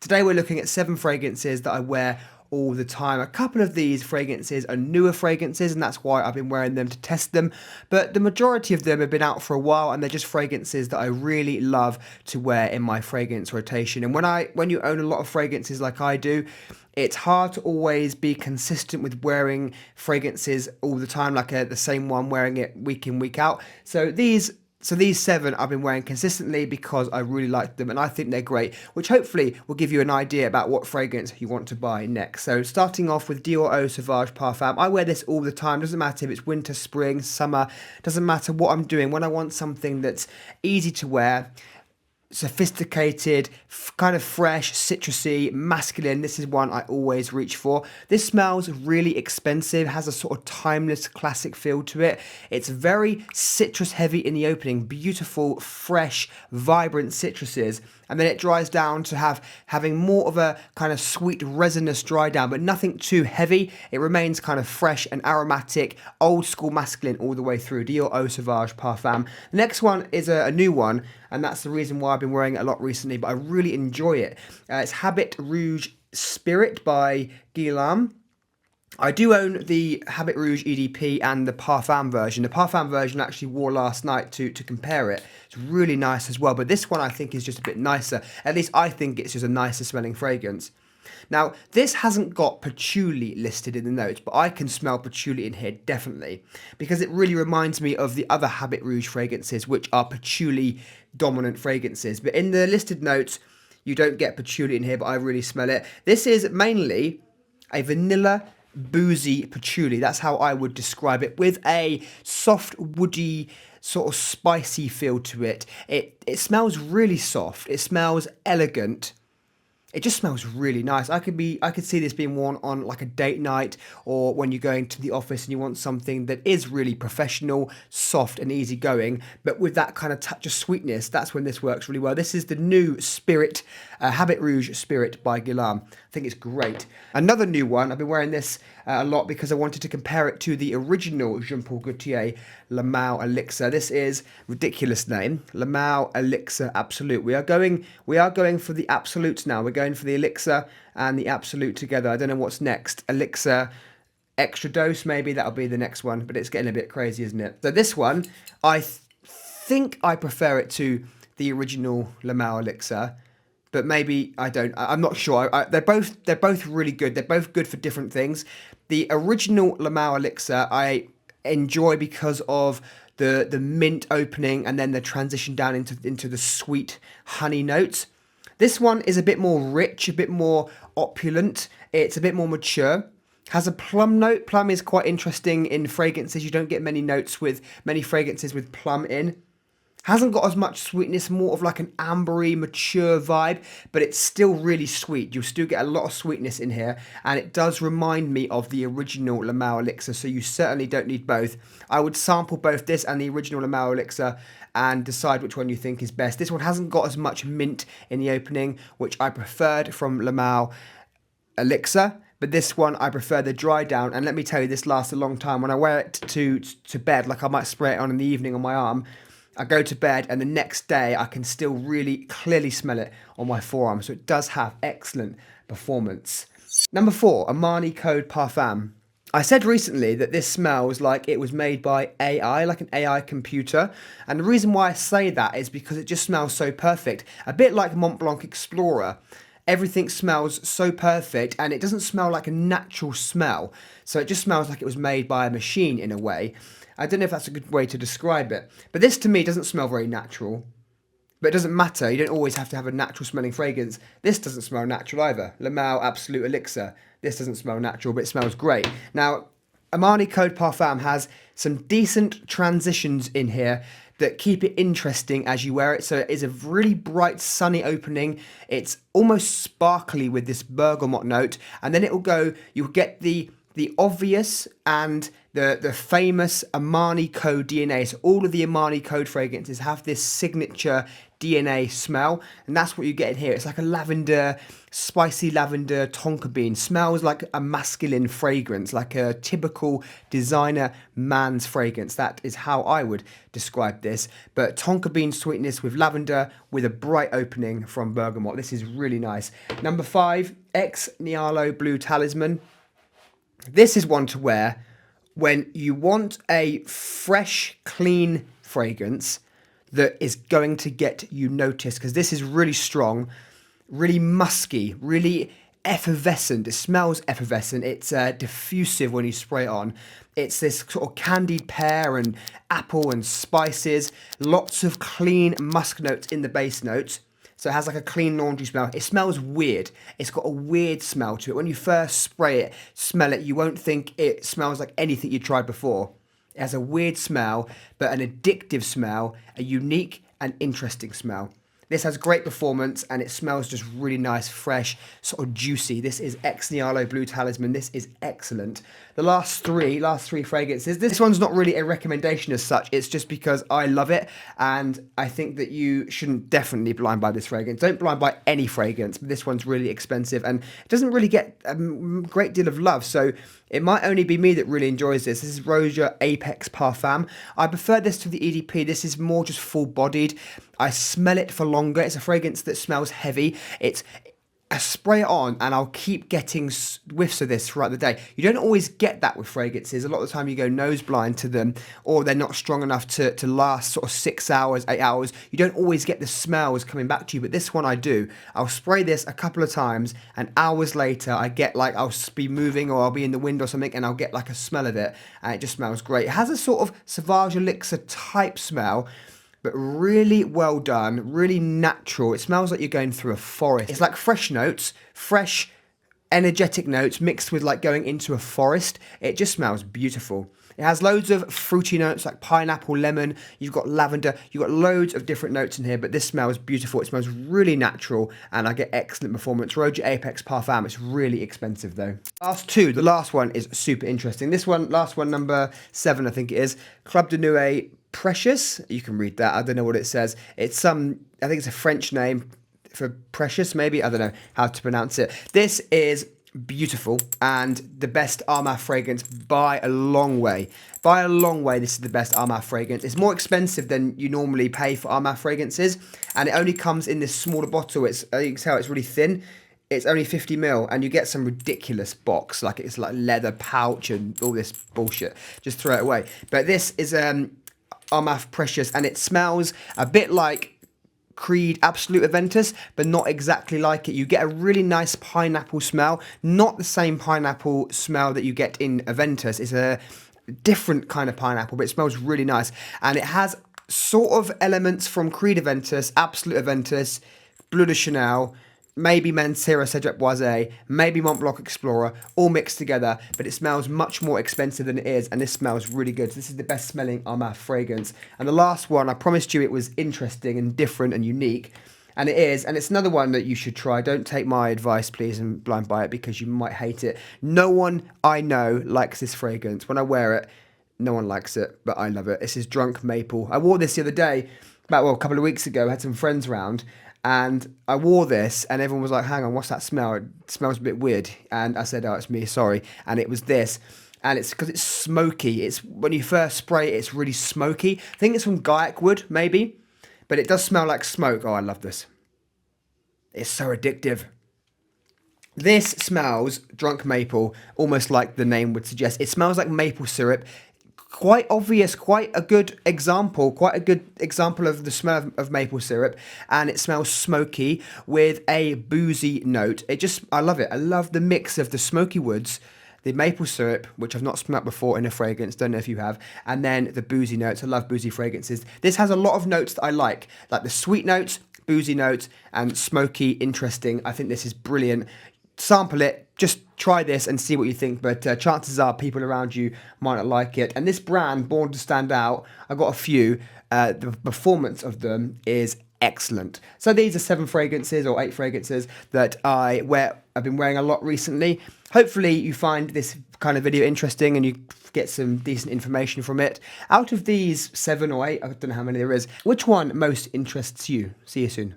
Today we're looking at 7 fragrances that I wear all the time. A couple of these fragrances are newer fragrances, and that's why I've been wearing them to test them, but the majority of them have been out for a while, and they're just fragrances that I really love to wear in my fragrance rotation. And when you own a lot of fragrances like I do, it's hard to always be consistent with wearing fragrances all the time, like the same one, wearing it week in, week out. So these 7 I've been wearing consistently because I really like them and I think they're great, which hopefully will give you an idea about what fragrance you want to buy next. So starting off with Dior Eau Sauvage Parfum. I wear this all the time, doesn't matter if it's winter, spring, summer, doesn't matter what I'm doing. When I want something that's easy to wear, sophisticated, kind of fresh, citrusy, masculine, this is one I always reach for. This smells really expensive, has a sort of timeless classic feel to it. It's very citrus heavy in the opening, beautiful, fresh, vibrant citruses, and then it dries down to having more of a kind of sweet resinous dry down, but nothing too heavy. It remains kind of fresh and aromatic, old school masculine all the way through. Dior Eau Sauvage Parfum. The next one is a new one, and that's the reason why I've been wearing it a lot recently, but I really enjoy it. It's Habit Rouge Spirit by Guerlain. I do own the Habit Rouge EDP and the Parfum version. The Parfum version I actually wore last night to compare it. It's really nice as well, but this one I think is just a bit nicer. At least I think it's just a nicer smelling fragrance. Now, this hasn't got patchouli listed in the notes, but I can smell patchouli in here definitely, because it really reminds me of the other Habit Rouge fragrances, which are patchouli dominant fragrances. But in the listed notes, you don't get patchouli in here, but I really smell it. This is mainly a vanilla boozy patchouli. That's how I would describe it, with a soft, woody, sort of spicy feel to it. It smells really soft. It smells elegant. It just smells really nice. I could see this being worn on like a date night, or when you're going to the office and you want something that is really professional, soft and easygoing, but with that kind of touch of sweetness. That's when this works really well. This is the new Spirit, Habit Rouge Spirit by Guerlain. I think it's great. Another new one, I've been wearing this a lot because I wanted to compare it to the original Jean Paul Gaultier Le Male Elixir. This is ridiculous name, Le Male Elixir Absolute. We are going for the Absolute now. We're going for the Elixir and the Absolute together. I don't know what's next. Elixir Extra Dose, maybe that'll be the next one, but it's getting a bit crazy, isn't it? So this one, I think I prefer it to the original Le Male Elixir, but maybe I don't. I'm not sure. They're both really good. They're both good for different things. The original Le Male Elixir I enjoy because of the mint opening and then the transition down into the sweet honey notes. This one is a bit more rich, a bit more opulent. It's a bit more mature. Has a plum note. Plum is quite interesting in fragrances. You don't get many fragrances with plum in. Hasn't got as much sweetness, more of like an ambery, mature vibe, but it's still really sweet. You'll still get a lot of sweetness in here, and it does remind me of the original Le Male Elixir, so you certainly don't need both. I would sample both this and the original Le Male Elixir and decide which one you think is best. This one hasn't got as much mint in the opening, which I preferred from Le Male Elixir. But this one, I prefer the dry down, and let me tell you, this lasts a long time. When I wear it to bed, like I might spray it on in the evening on my arm, I go to bed and the next day I can still really clearly smell it on my forearm. So it does have excellent performance. Number 4, Armani Code Parfum. I said recently that this smells like it was made by AI, like an AI computer. And the reason why I say that is because it just smells so perfect. A bit like Montblanc Explorer. Everything smells so perfect, and it doesn't smell like a natural smell. So it just smells like it was made by a machine in a way. I don't know if that's a good way to describe it. But this to me doesn't smell very natural. But it doesn't matter. You don't always have to have a natural smelling fragrance. This doesn't smell natural either. Le Male Absolute Elixir. This doesn't smell natural, but it smells great. Now, Armani Code Parfum has some decent transitions in here that keep it interesting as you wear it. So it is a really bright, sunny opening. It's almost sparkly with this bergamot note. And then you'll get the obvious and the famous Armani Code DNA. So all of the Armani Code fragrances have this signature DNA smell, and that's what you get in here. It's like a lavender, spicy lavender tonka bean. Smells like a masculine fragrance, like a typical designer man's fragrance. That is how I would describe this. But tonka bean sweetness with lavender with a bright opening from bergamot. This is really nice. Number 5, Ex Nialo Blue Talisman. This is one to wear when you want a fresh, clean fragrance that is going to get you noticed, because this is really strong, really musky, really effervescent. It smells effervescent. It's diffusive when you spray it on. It's this sort of candied pear and apple and spices, lots of clean musk notes in the base notes. So it has like a clean laundry smell. It smells weird. It's got a weird smell to it. When you first spray it, smell it, you won't think it smells like anything you tried before. It has a weird smell, but an addictive smell, a unique and interesting smell. This has great performance and it smells just really nice, fresh, sort of juicy. This is Ex Nialo Blue Talisman. This is excellent. The last three fragrances, this one's not really a recommendation as such. It's just because I love it and I think that you shouldn't definitely blind buy this fragrance. Don't blind buy any fragrance, but this one's really expensive and it doesn't really get a great deal of love. So it might only be me that really enjoys this. This is Roja Apex Parfum. I prefer this to the EDP. This is more just full-bodied. I smell it for longer. It's a fragrance that smells heavy. I spray it on and I'll keep getting whiffs of this throughout the day. You don't always get that with fragrances. A lot of the time you go nose blind to them or they're not strong enough to last sort of 6 hours, 8 hours. You don't always get the smells coming back to you, but this one I do. I'll spray this a couple of times and hours later I get like, I'll be moving or I'll be in the wind or something and I'll get like a smell of it and it just smells great. It has a sort of Sauvage Elixir type smell, but really well done, really natural. It smells like you're going through a forest. It's like fresh notes, fresh, energetic notes mixed with like going into a forest. It just smells beautiful. It has loads of fruity notes like pineapple, lemon, you've got lavender, you've got loads of different notes in here, but this smells beautiful. It smells really natural and I get excellent performance. Roja Apex Parfum, it's really expensive though. The last one is super interesting. This one, last one, number 7, I think it is, Club de Nuit Precious. You can read that. I don't know what it says. It's I think it's a French name for precious, maybe. I don't know how to pronounce it. This is beautiful and the best Armaf fragrance by a long way. By a long way, this is the best Armaf fragrance. It's more expensive than you normally pay for Armaf fragrances, and it only comes in this smaller bottle. You can tell it's really thin. It's only 50 ml and you get some ridiculous box, like it's like leather pouch and all this bullshit. Just throw it away. But this is Armaf Precious and it smells a bit like Creed Absolute Aventus, but not exactly like it. You get a really nice pineapple smell, not the same pineapple smell that you get in Aventus. It's a different kind of pineapple, but it smells really nice. And it has sort of elements from Creed Aventus, Absolute Aventus, Bleu de Chanel, maybe Mancera Cedric Boise, maybe Mont Blanc Explorer, all mixed together, but it smells much more expensive than it is, and this smells really good. So this is the best smelling Armaf fragrance. And the last one, I promised you it was interesting and different and unique, and it is, and it's another one that you should try. Don't take my advice, please, and blind buy it because you might hate it. No one I know likes this fragrance. When I wear it, no one likes it, but I love it. This is Drunk Maple. I wore this the other day, a couple of weeks ago. I had some friends round, and I wore this and everyone was like, hang on, what's that smell? It smells a bit weird. And I said, oh, it's me, sorry. And it was this. And it's because it's smoky. It's when you first spray it, it's really smoky. I think it's from Gaiac wood, maybe. But it does smell like smoke. Oh, I love this. It's so addictive. This smells, Drunk Maple, almost like the name would suggest. It smells like maple syrup. Quite obvious, quite a good example of the smell of maple syrup, and it smells smoky with a boozy note. I love it. I love the mix of the smoky woods, the maple syrup, which I've not smelled before in a fragrance, don't know if you have, and then the boozy notes. I love boozy fragrances. This has a lot of notes that I like the sweet notes, boozy notes, and smoky, interesting. I think this is brilliant. Sample it, just try this and see what you think, but chances are people around you might not like it. And this brand, Born to Stand Out, I got a few. The performance of them is excellent. So these are 7 fragrances or 8 fragrances that I wear I've been wearing a lot recently. Hopefully you find this kind of video interesting and you get some decent information from it. Out of these 7 or 8, I don't know how many there is, which one most interests you? See you soon.